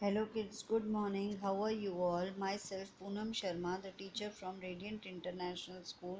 Hello kids, good morning. How are you all? Myself Poonam Sharma, the teacher from Radiant International School.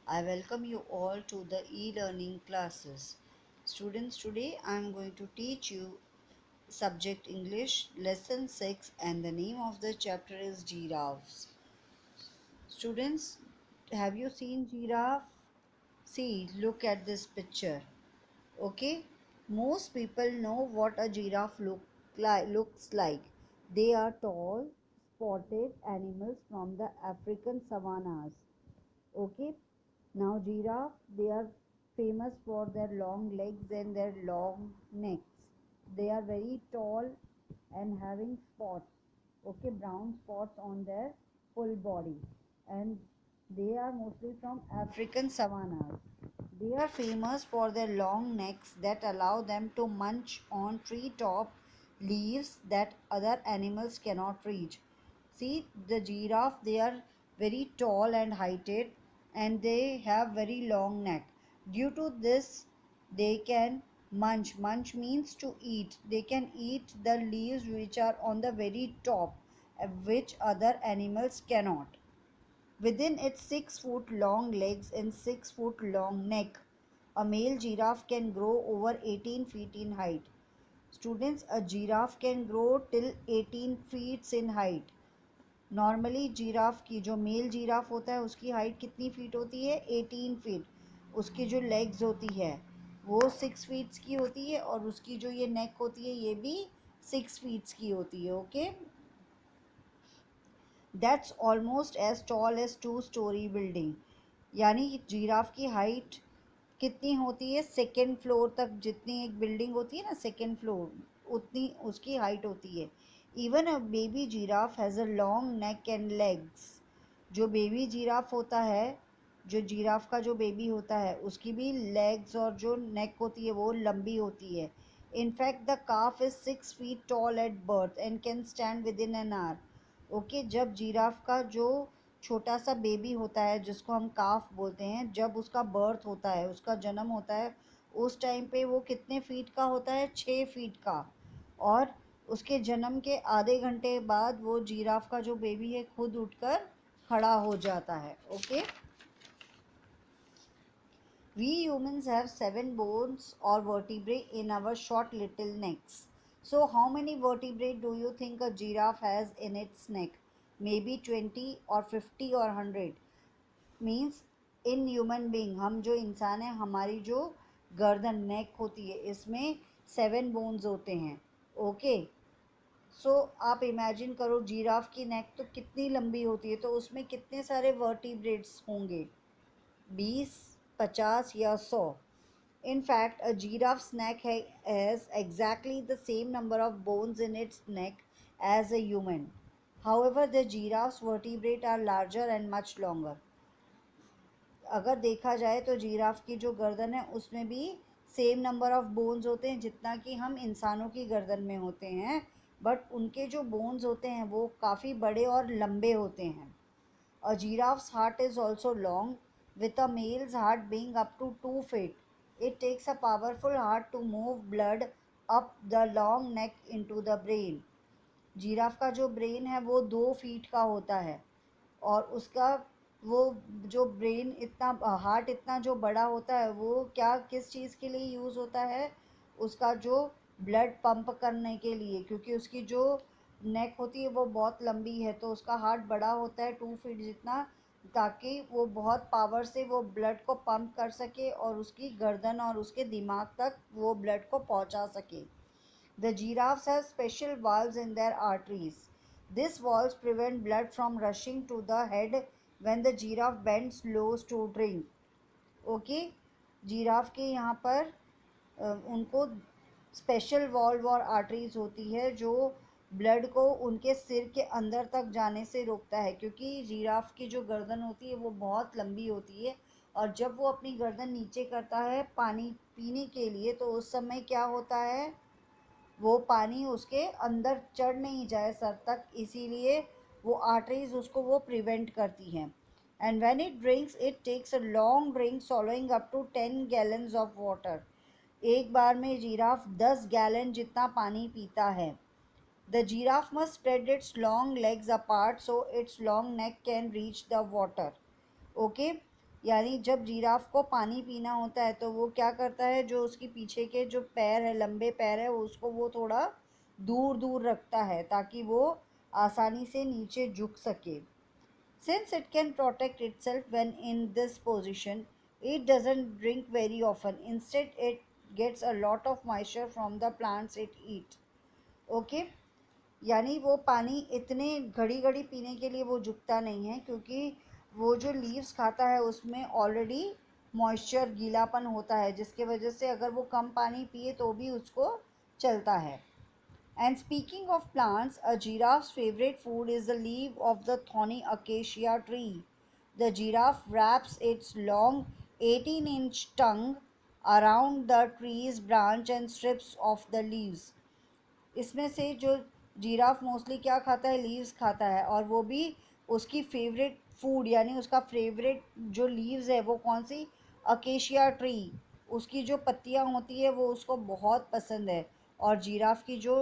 I welcome you all to the e-learning classes. Students, today I am going to teach you subject English lesson 6 and the name of the chapter is giraffes. Students, have you seen giraffe? See, look at this picture. Okay, most people know what a giraffe looks like. They are tall spotted animals from the African savannas. Okay, now giraffe, they are famous for their long legs and their long necks. They are very tall and having spots, okay, brown spots on their full body, and they are mostly from African savannas. They are famous for their long necks that allow them to munch on treetop leaves that other animals cannot reach. See, the giraffe, they are very tall and heighted and they have very long neck. Due to this, they can munch. Munch means to eat. They can eat the leaves which are on the very top, which other animals cannot. Within its 6 foot long legs and 6 foot long neck, a male giraffe can grow over 18 feet in height. Students, a giraffe can grow till 18 feet in height. Normally giraffe की जो mail giraffe होता है उसकी height कितनी feet होती है 18 feet. उसकी जो लेग्स होती है वो 6 फीट्स की होती है और उसकी जो ये नेक होती है ये भी 6 फीट्स की होती है. Okay, that's almost as tall as 2 storey building. यानी जिराफ की हाइट कितनी होती है, सेकेंड फ्लोर तक जितनी एक बिल्डिंग होती है ना, सेकेंड फ्लोर उतनी उसकी हाइट होती है. Even a baby giraffe has a long neck and legs. जो बेबी जिराफ होता है, जो जिराफ का जो बेबी होता है उसकी भी लेग्स और जो नेक होती है वो लंबी होती है. In fact the calf is 6 feet tall at birth and can stand with in an hour. Okay, जब जिराफ का जो छोटा सा बेबी होता है जिसको हम काफ बोलते हैं, जब उसका बर्थ होता है, उसका जन्म होता है, उस टाइम पे वो कितने फीट का होता है, 6 फीट का. और उसके जन्म के आधे घंटे बाद वो जिराफ का जो बेबी है खुद उठकर खड़ा हो जाता है. Okay, we humans have 7 bones or vertebrae in our short little necks. So how many vertebrae do you think a giraffe has in its neck? Maybe 20 or 50 or 100. Means in human being, हम जो इंसान हैं, हमारी जो गर्दन नेक होती है इसमें 7 बोन्स होते हैं. ओके, सो आप इमेजिन करो जिराफ की नेक तो कितनी लंबी होती है, तो उसमें कितने सारे वर्टिब्रेट्स होंगे, 20, 50 या 100. In fact, a giraffe's neck has exactly the same number of bones in its neck as a human. However, the giraffe's vertebrae are larger and much longer. अगर देखा जाए तो जिराफ की जो गर्दन है उसमें भी सेम नंबर ऑफ बोन्स होते हैं जितना कि हम इंसानों की गर्दन में होते हैं, बट उनके जो बोन्स होते हैं वो काफ़ी बड़े और लंबे होते हैं. A giraffe's heart is also long, with a male's heart being up to 2 feet. It takes a powerful heart to move blood up the long neck into the brain. Giraffe का जो ब्रेन है वो 2 feet का होता है और उसका वो जो ब्रेन इतना, हार्ट इतना जो बड़ा होता है वो क्या किस चीज़ के लिए यूज़ होता है, उसका जो ब्लड पंप करने के लिए, क्योंकि उसकी जो नेक होती है वो बहुत लंबी है तो उसका हार्ट बड़ा होता है 2 फीट जितना, ताकि वो बहुत पावर से वो ब्लड को पंप कर सके और उसकी गर्दन और उसके दिमाग तक वो ब्लड को पहुंचा सके. The giraffes have special valves in their arteries. These valves prevent blood from rushing to the head when the giraffe bends low to drink. Okay, giraffe के यहाँ पर उनको स्पेशल वॉल्व और आर्टरीज होती है जो ब्लड को उनके सिर के अंदर तक जाने से रोकता है, क्योंकि जिराफ की जो गर्दन होती है वो बहुत लंबी होती है और जब वो अपनी गर्दन नीचे करता है पानी पीने के लिए तो उस समय क्या होता है, वो पानी उसके अंदर चढ़ नहीं जाए सर तक, इसीलिए वो आर्टरीज उसको वो प्रिवेंट करती हैं. And when it drinks it takes a long drink swallowing up to 10 gallons of water. एक बार में जिराफ 10 गैलन जितना पानी पीता है. The giraffe must spread its long legs apart so its long neck can reach the water. Okay, यानी जब giraffe को पानी पीना होता है तो वो क्या करता है, जो उसके पीछे के जो पैर है, लंबे पैर है, उसको वो थोड़ा दूर दूर रखता है ताकि वो आसानी से नीचे झुक सके. Since it can protect itself when in this position, it doesn't drink very often. Instead, it gets a lot of moisture from the plants it eats. Okay? यानी वो पानी इतने घड़ी घड़ी पीने के लिए वो झुकता नहीं है, क्योंकि वो जो लीव्स खाता है उसमें ऑलरेडी मॉइस्चर, गीलापन होता है, जिसके वजह से अगर वो कम पानी पिए तो भी उसको चलता है. And speaking of plants, a giraffe's favorite food is the leaf of the thorny acacia tree. The giraffe wraps its long 18-inch tongue around the tree's branch and strips off the leaves. इसमें से जो giraffe mostly क्या खाता है, leaves खाता है, और वो भी उसकी फेवरेट फूड यानी उसका फेवरेट जो लीव्स है वो कौन सी, अकेशिया ट्री, उसकी जो पत्तियां होती है वो उसको बहुत पसंद है. और जिराफ की जो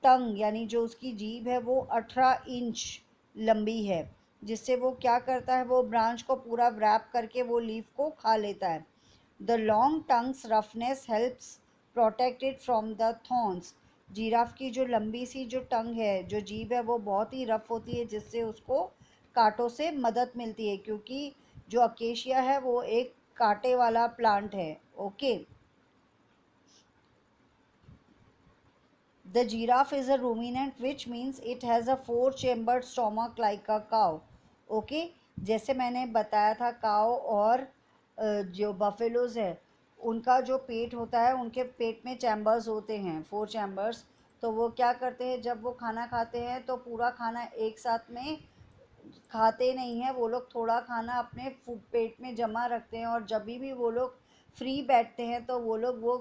टंग यानी जो उसकी जीभ है वो 18 इंच लंबी है, जिससे वो क्या करता है, वो ब्रांच को पूरा व्रैप करके वो लीफ को खा लेता है. The long tongues roughness helps protect it from the thorns. Giraffe की जो लंबी सी जो टंग है, जो जीभ है, वो बहुत ही रफ होती है, जिससे उसको कांटों से मदद मिलती है, क्योंकि जो अकेशिया है वो एक कांटे वाला प्लांट है. Okay. The giraffe is a ruminant, which means it has a four-chambered stomach like a cow. Okay, जैसे मैंने बताया था, काव और जो बफेलोज है उनका जो पेट होता है, उनके पेट में चैम्बर्स होते हैं, 4 चैम्बर्स. तो वो क्या करते हैं, जब वो खाना खाते हैं तो पूरा खाना एक साथ में खाते नहीं हैं, वो लोग थोड़ा खाना अपने पेट में जमा रखते हैं, और जब भी वो लोग फ्री बैठते हैं तो वो लोग वो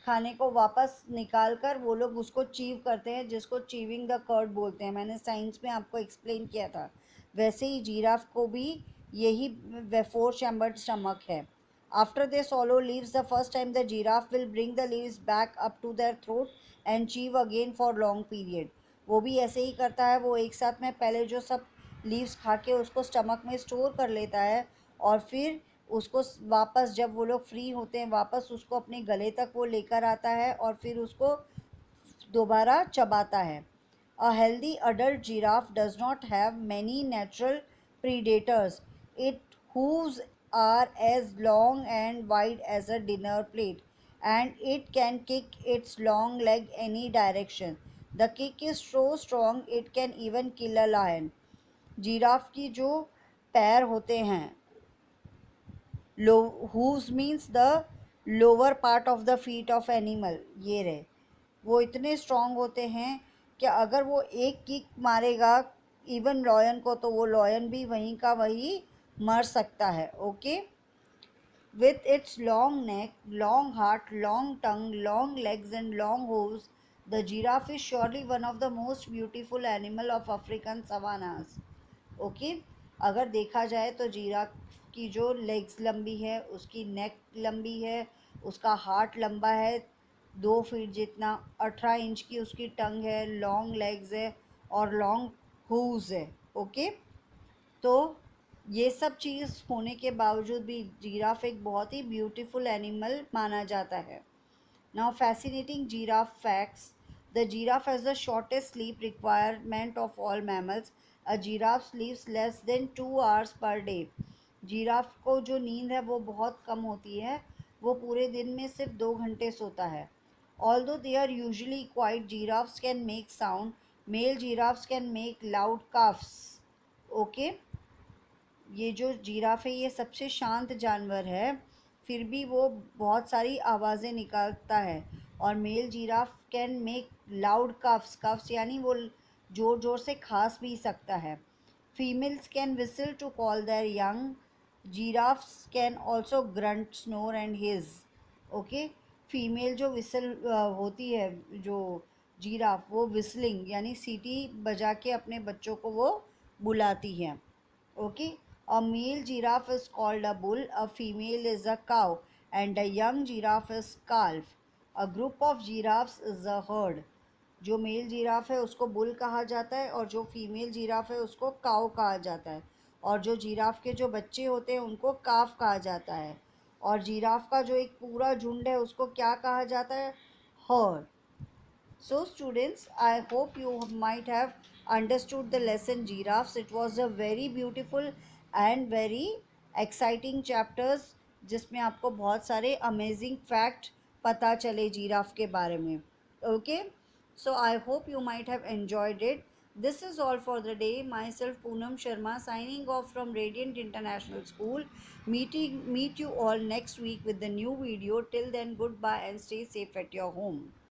खाने को वापस निकाल कर वो लोग उसको चीव करते हैं, जिसको चीविंग द कर्ड बोलते हैं. मैंने साइंस में आपको एक्सप्लेन किया था. वैसे ही जीराफ को भी यही 4 चैम्बर्ड स्टमक है. After they swallow leaves the first time, the giraffe will bring the leaves back up to their throat and chew again for long period. वो भी ऐसे ही करता है, वो एक साथ में पहले जो सब लीव्स खा के उसको स्टमक में स्टोर कर लेता है, और फिर उसको वापस जब वो लोग फ्री होते हैं वापस उसको अपने गले तक वो लेकर आता है, और फिर उसको दोबारा चबाता है. A healthy adult giraffe does not have many natural predators. Its hooves are as long and wide as a dinner plate, and it can kick its long leg any direction. The kick is so strong it can even kill a lion. Giraffe की जो पैर होते हैं, low hooves means the lower part of the feet of animal, ये रहे, वो इतने strong होते हैं कि अगर वो एक किक मारेगा इवन लॉयन को, तो वो लॉयन भी वहीं का वहीं मर सकता है. Okay. With its long neck, long heart, long tongue, long legs and long hooves, the giraffe is surely one of the most beautiful animal of African savannas. Okay. अगर देखा जाए तो जीराफ की जो लेग्स लंबी है, उसकी नेक लंबी है, उसका हार्ट लंबा है 2 फीट जितना, 18 इंच की उसकी टंग है, लॉन्ग लेग्स है और लॉन्ग हूव्स है. ओके. तो ये सब चीज़ होने के बावजूद भी जीराफ एक बहुत ही ब्यूटीफुल एनिमल माना जाता है. Now, fascinating giraffe facts. The giraffe has the shortest sleep requirement of all mammals. A giraffe sleeps less than 2 hours per day. Giraffe को जो नींद है वो बहुत कम होती है, वो पूरे दिन में सिर्फ 2 घंटे सोता है. Although they are usually quiet, giraffes can make sound. Male giraffes can make loud coughs. Okay. ये जो जिराफ है ये सबसे शांत जानवर है, फिर भी वो बहुत सारी आवाज़ें निकालता है. और male giraffe can make loud coughs, coughs यानी वो ज़ोर ज़ोर से खांस भी सकता है. Females can whistle to call their young. Giraffes can also grunt, snore and hiss. Okay. Female जो विसल होती है, जो जिराफ, वो विस्लिंग यानी सीटी बजा के अपने बच्चों को वो बुलाती है. Okay. A male giraffe is called a bull, a female is a cow, and a young giraffe is calf. A group of giraffes is a herd. जो मेल जिराफ है उसको बुल कहा जाता है और जो फीमेल जिराफ है उसको काऊ कहा जाता है। और जो जिराफ के जो बच्चे होते हैं उनको काफ कहा जाता है। और जिराफ का जो एक पूरा झुंड है उसको क्या कहा जाता है? Heard. So students, I hope you might have understood the lesson giraffes. It was a very beautiful and very exciting chapters जिसमें आपको बहुत सारे amazing fact पता चले जिराफ के बारे में. Okay, so I hope you might have enjoyed it. This is all for the day. Myself Poonam Sharma signing off from Radiant International School. Meet you all next week with the new video. Till then, goodbye and stay safe at your home.